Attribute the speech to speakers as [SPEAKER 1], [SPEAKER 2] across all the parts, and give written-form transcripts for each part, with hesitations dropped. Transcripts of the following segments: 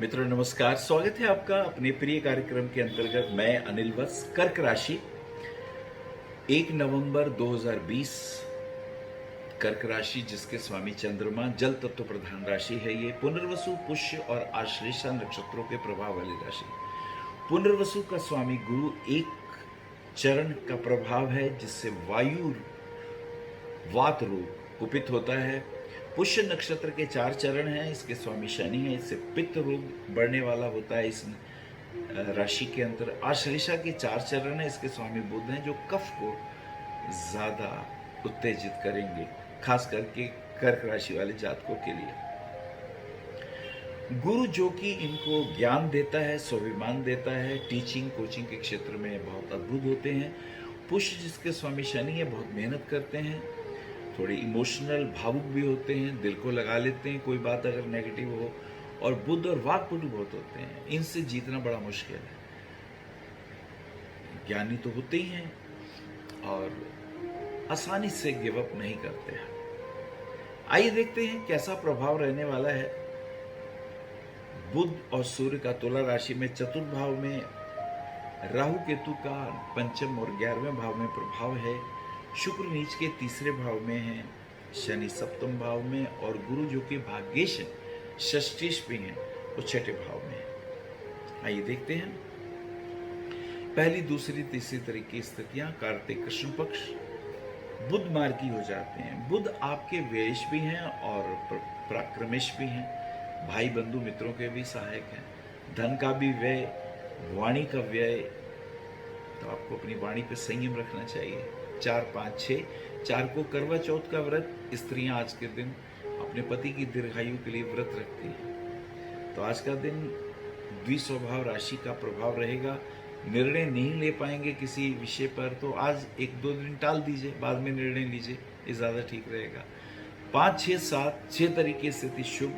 [SPEAKER 1] मित्रों नमस्कार, स्वागत है आपका अपने प्रिय कार्यक्रम के अंतर्गत। मैं अनिल वत्स। कर्क राशि 1 नवंबर 2020। कर्क राशि जिसके स्वामी चंद्रमा जल तत्व प्रधान राशि है। ये पुनर्वसु, पुष्य और आश्लेषा नक्षत्रों के प्रभाव वाली राशि। पुनर्वसु का स्वामी गुरु एक चरण का प्रभाव है जिससे वायु वात रोग कुपित होता है। पुष्य नक्षत्र के 4 चरण हैं, इसके स्वामी शनि है, इससे पित्त रोग बढ़ने वाला होता है। इस राशि के अंतर आश्लेषा के 4 चरण हैं, इसके स्वामी बुध हैं जो कफ को ज्यादा उत्तेजित करेंगे, खास करके कर्क राशि वाले जातकों के लिए। गुरु जो कि इनको ज्ञान देता है, स्वाभिमान देता है, टीचिंग कोचिंग के क्षेत्र में बहुत अद्भुत होते हैं। पुष्य जिसके स्वामी शनि है, बहुत मेहनत करते हैं, थोड़े इमोशनल भावुक भी होते हैं, दिल को लगा लेते हैं कोई बात अगर नेगेटिव हो। और बुद्ध और वाक्पटु बहुत होते हैं, इनसे जीतना बड़ा मुश्किल है। ज्ञानी तो होते ही हैं और आसानी से गिव अप नहीं करते हैं। आइए देखते हैं कैसा प्रभाव रहने वाला है। बुध और सूर्य का तुला राशि में चतुर्थ भाव में, राहु केतु का पंचम और 11वें भाव में प्रभाव है। शुक्र नीच के 3रे भाव में है, शनि सप्तम भाव में और गुरु जो कि भाग्येश षष्ठीश भी हैं वो 6ठे भाव में है। आइए देखते हैं पहली, दूसरी, तीसरी तरह की स्थितियां। कार्तिक कृष्ण पक्ष बुध मार्गी हो जाते हैं। बुध आपके व्ययश भी हैं और पराक्रमेश भी हैं, भाई बंधु मित्रों के भी सहायक हैं। धन का भी व्यय, वाणी का व्यय, तो आपको अपनी वाणी पे संयम रखना चाहिए। 4, 5, 6, 4 को करवा चौथ का व्रत स्त्रियां आज के दिन अपने पति की दीर्घायु के लिए व्रत रखती हैं। तो आज का दिन द्विस्वभाव राशि का प्रभाव रहेगा। निर्णय नहीं ले पाएंगे किसी विषय पर तो आज 1-2 दिन टाल दीजिए, बाद में निर्णय लीजिए, ये ज़्यादा ठीक रहेगा। 5, 6, 7, 6 तरीके से स्थिति शुभ।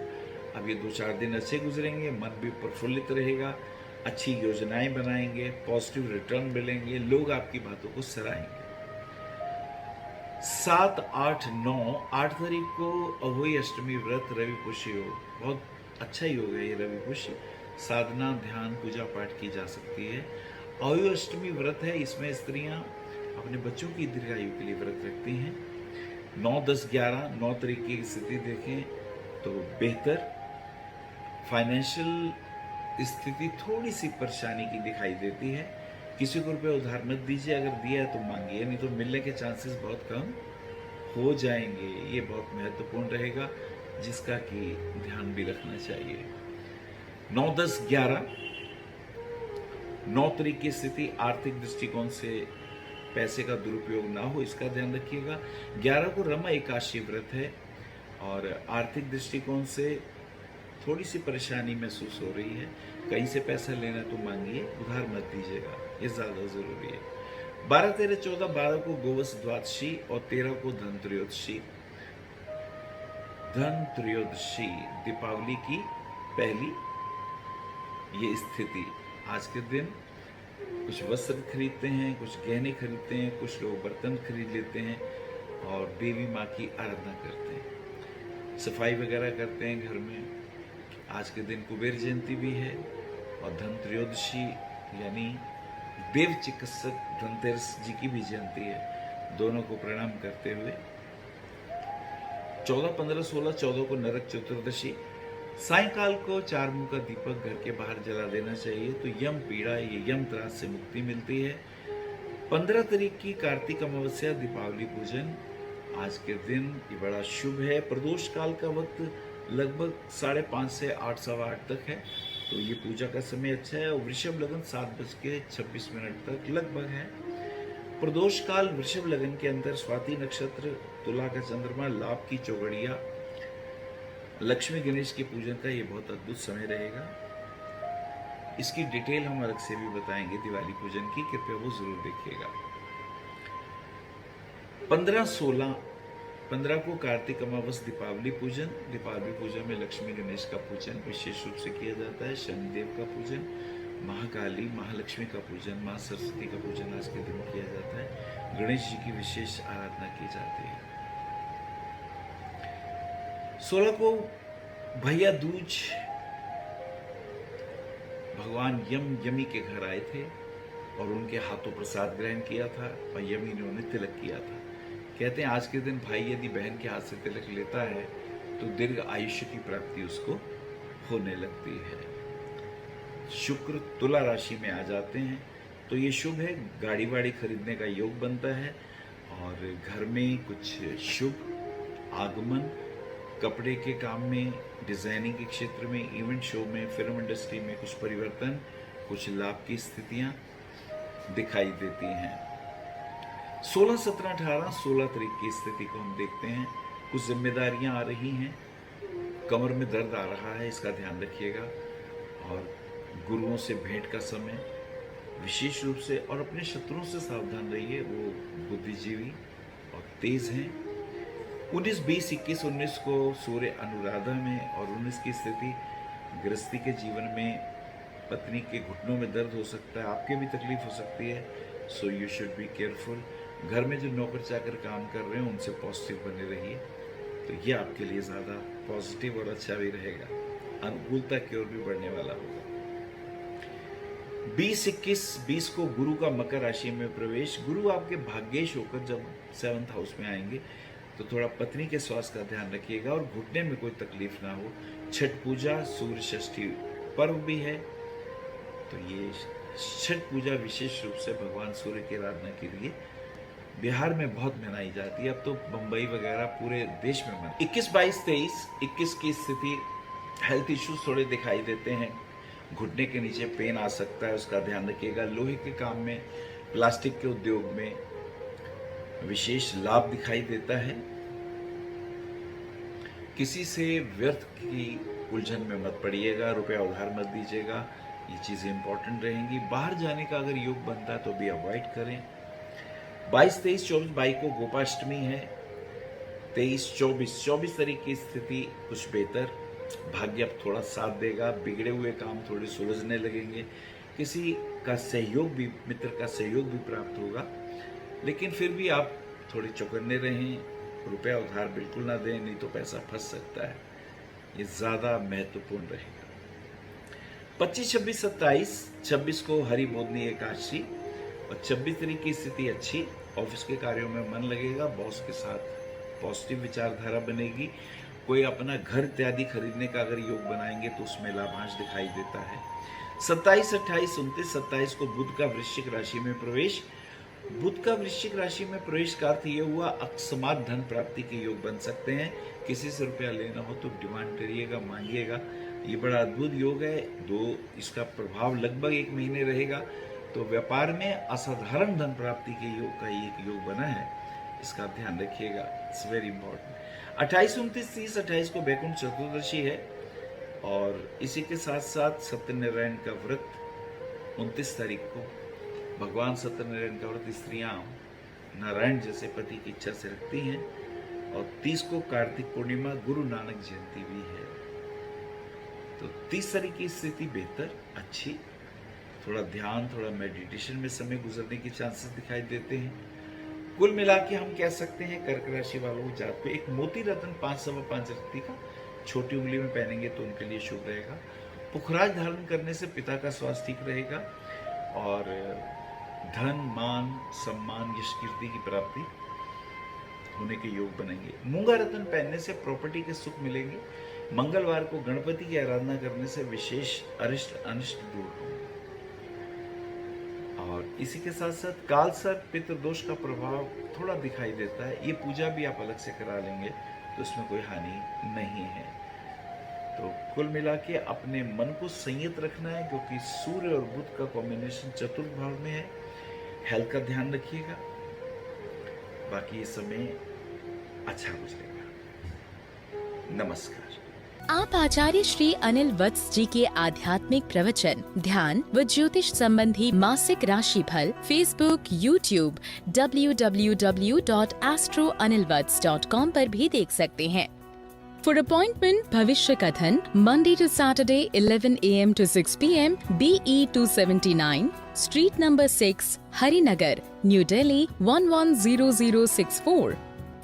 [SPEAKER 1] अब ये 2-4 दिन अच्छे गुजरेंगे, मन भी प्रफुल्लित रहेगा, अच्छी योजनाएं बनाएंगे, पॉजिटिव रिटर्न मिलेंगे, लोग आपकी बातों को सराहेंगे। 7, 8, 9, 8 तारीख को अहोई अष्टमी व्रत रवि पुष्य योग, बहुत अच्छा योग है ये रवि पुष्य। साधना, ध्यान, पूजा पाठ की जा सकती है। अहोई अष्टमी व्रत है, इसमें स्त्रियां अपने बच्चों की दीर्घायु के लिए व्रत रखती हैं। 9, 10, 11, 9 तारीख की स्थिति देखें तो बेहतर। फाइनेंशियल स्थिति थोड़ी सी परेशानी की दिखाई देती है। किसी को रुपये उधार मत दीजिए, अगर दिया है तो मांगिए, नहीं तो मिलने के चांसेस बहुत कम हो जाएंगे। ये बहुत महत्वपूर्ण रहेगा जिसका कि ध्यान भी रखना चाहिए। 9, 10, 11, 9 तारीख की स्थिति आर्थिक दृष्टिकोण से पैसे का दुरुपयोग ना हो, इसका ध्यान रखिएगा। 11 को रमा एकादशी व्रत है और आर्थिक दृष्टिकोण से थोड़ी सी परेशानी महसूस हो रही है। कहीं से पैसा लेना तो मांगिए, उधार मत दीजिएगा, ये ज़्यादा ज़रूरी है। 12, 13, 14, 12 को गोवस द्वादशी और 13 को धन त्रयोदशी। धन त्रयोदशी दीपावली की पहली ये स्थिति। आज के दिन कुछ वस्त्र खरीदते हैं, कुछ गहने खरीदते हैं, कुछ लोग बर्तन खरीद लेते हैं और देवी माँ की आराधना करते हैं, सफाई वगैरह करते हैं घर में। आज के दिन कुबेर जयंती भी है और धन त्रयोदशी यानी देव चिकित्सक धनतेरस जी की भी जयंती है। दोनों को प्रणाम करते हुए 14, 15, 16, 14 को नरक चतुर्दशी। सायकाल को 4 मुंह का दीपक घर के बाहर जला देना चाहिए तो यम पीड़ा, ये यम त्रास से मुक्ति मिलती है। 15 तारीख की कार्तिक अमावस्या, दीपावली पूजन। आज के दिन ये बड़ा शुभ है। प्रदोष काल का वक्त लगभग 5:30 से 8, सवा 8 तक है, तो ये पूजा का समय अच्छा है। और वृषभ लगन 7:26 तक लगभग है। प्रदोष काल वृषभ लगन के अंदर स्वाति नक्षत्र, तुला का चंद्रमा, लाभ की चौगड़िया, लक्ष्मी गणेश के पूजन का ये बहुत अद्भुत समय रहेगा। इसकी डिटेल हम अलग से भी बताएंगे दिवाली पूजन की, कृपया वो जरूर देखिएगा। 15, 16, 15 को कार्तिक अमावस दीपावली पूजन। दीपावली पूजन में लक्ष्मी गणेश का पूजन विशेष रूप से किया जाता है, शनिदेव का पूजन, महाकाली महालक्ष्मी का पूजन, माँ सरस्वती का पूजन आज के दिन किया जाता है। गणेश जी की विशेष आराधना की जाती है। 16 को भैया दूज भगवान यमी के घर आए थे और उनके हाथों प्रसाद ग्रहण किया था और यमी ने उन्हें तिलक किया था। कहते हैं आज के दिन भाई यदि बहन के हाथ से तिलक लेता है तो दीर्घ आयुष्य की प्राप्ति उसको होने लगती है। शुक्र तुला राशि में आ जाते हैं तो ये शुभ है, गाड़ी वाड़ी खरीदने का योग बनता है और घर में कुछ शुभ आगमन, कपड़े के काम में, डिजाइनिंग के क्षेत्र में, इवेंट शो में, फिल्म इंडस्ट्री में कुछ परिवर्तन, कुछ लाभ की स्थितियां दिखाई देती हैं। 16, 17, 18, 16 तारीख की स्थिति को हम देखते हैं। कुछ जिम्मेदारियां आ रही हैं, कमर में दर्द आ रहा है, इसका ध्यान रखिएगा। और गुरुओं से भेंट का समय विशेष रूप से, और अपने शत्रुओं से सावधान रहिए, वो बुद्धिजीवी और तेज हैं। 19, 20, 21, 19 को सूर्य अनुराधा में और 19 की स्थिति गृहस्थी के जीवन में पत्नी के घुटनों में दर्द हो सकता है, आपके भी तकलीफ हो सकती है, so you should be careful. घर में जो नौकर चाकर काम कर रहे हैं उनसे पॉजिटिव बने रहिए, तो ये आपके लिए ज़्यादा पॉजिटिव और अच्छा भी रहेगा, अनुकूलता की ओर भी बढ़ने वाला होगा। 20, 21, 20 को गुरु का मकर राशि में प्रवेश। गुरु आपके भाग्येश होकर जब 7th हाउस में आएंगे तो थोड़ा पत्नी के स्वास्थ्य का ध्यान रखिएगा और घुटने में कोई तकलीफ ना हो। छठ पूजा, सूर्य षष्ठी पर्व भी है, तो ये छठ पूजा विशेष रूप से भगवान सूर्य की आराधना के लिए बिहार में बहुत मनाई जाती है। अब तो बम्बई वगैरह पूरे देश में मनाई। 21, 22, 23, 21 की स्थिति हेल्थ इश्यूज थोड़े दिखाई देते हैं, घुटने के नीचे पेन आ सकता है, उसका ध्यान रखिएगा। लोहे के काम में, प्लास्टिक के उद्योग में विशेष लाभ दिखाई देता है। किसी से व्यर्थ की उलझन में मत पड़िएगा, रुपया उधार मत दीजिएगा, ये चीज़ें इंपॉर्टेंट रहेंगी। बाहर जाने का अगर योग बनता है तो भी अवॉइड करें। 22, 23, 24 22 को गोपाष्टमी है। 23, 24 तारीख की स्थिति कुछ बेहतर, भाग्य अब थोड़ा साथ देगा, बिगड़े हुए काम थोड़े सुलझने लगेंगे, किसी का सहयोग भी, मित्र का सहयोग भी प्राप्त होगा, लेकिन फिर भी आप थोड़े चौकन्ने रहें, रुपया उधार बिल्कुल ना दें, नहीं तो पैसा फंस सकता है, ये ज़्यादा महत्वपूर्ण रहेगा। 25, 26, 27, 26 को हरि बोधनी एकादशी और 26 तारीख की स्थिति अच्छी, ऑफिस के कार्यों में मन लगेगा, बॉस के साथ पॉजिटिव विचारधारा बनेगी। कोई अपना घर इत्यादि खरीदने का अगर योग बनाएंगे तो उसमें लाभांश दिखाई देता है। 27, 28, 29, 27 को बुध का वृश्चिक राशि में प्रवेश। बुध का वृश्चिक राशि में प्रवेश का अर्थ ये हुआ अकस्मात धन प्राप्ति के योग बन सकते हैं। किसी से रुपया लेना हो तो डिमांड करिएगा, मांगिएगा, ये बड़ा अद्भुत योग है। इसका प्रभाव लगभग 1 महीने रहेगा, तो व्यापार में असाधारण धन प्राप्ति के योग का एक योग बना है, इसका ध्यान रखिएगा, इट्स वेरी इंपॉर्टेंट। 28, 29, 30, 28 को बैकुंठ चतुर्दशी है और इसी के साथ साथ सत्यनारायण का व्रत 29 तारीख को। भगवान सत्यनारायण का व्रत स्त्रियां नारायण जैसे पति की इच्छा से रखती हैं। और 30 को कार्तिक पूर्णिमा, गुरु नानक जयंती भी है, तो 30 तारीख की स्थिति बेहतर, अच्छी, थोड़ा ध्यान, थोड़ा मेडिटेशन में समय गुजरने की चांसेस दिखाई देते हैं। कुल मिला के हम कह सकते हैं कर्क राशि वालों को जात को एक मोती रत्न 5.25 रत्ती का छोटी उंगली में पहनेंगे तो उनके लिए शुभ रहेगा। पुखराज धारण करने से पिता का स्वास्थ्य ठीक रहेगा और धन, मान, सम्मान, यश, कीर्ति की प्राप्ति होने के योग बनेंगे। मूंगा रत्न पहनने से प्रॉपर्टी के सुख मिलेंगे। मंगलवार को गणपति की आराधना करने से विशेष अरिष्ट अनिष्ट दूर होंगे। और इसी के साथ साथ काल सर्प पितृदोष का प्रभाव थोड़ा दिखाई देता है, ये पूजा भी आप अलग से करा लेंगे तो इसमें कोई हानि नहीं है। तो कुल मिला के अपने मन को संयत रखना है, क्योंकि सूर्य और बुध का कॉम्बिनेशन चतुर्थ भाव में है। हेल्थ का ध्यान रखिएगा, बाकी ये समय अच्छा गुजरेगा। नमस्कार।
[SPEAKER 2] आप आचार्य श्री अनिल वत्स जी के आध्यात्मिक प्रवचन, ध्यान व ज्योतिष संबंधी मासिक राशि फल फेसबुक, यूट्यूब, www.astroanilvats.com पर भी देख सकते हैं। For appointment Bhavishya Kathan Monday to Saturday 11 AM to 6 PM, BE 279, street number 6, Harinagar, new Delhi 110064।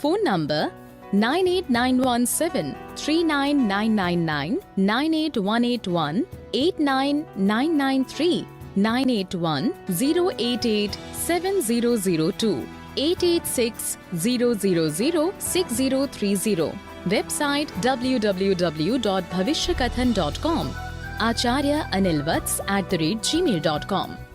[SPEAKER 2] Phone number 98917 39999, 98181 89993, 981 088 7002, 886 000 6030. Website www.bhavishyakathan.com. Acharya Anil Vats @gmail.com.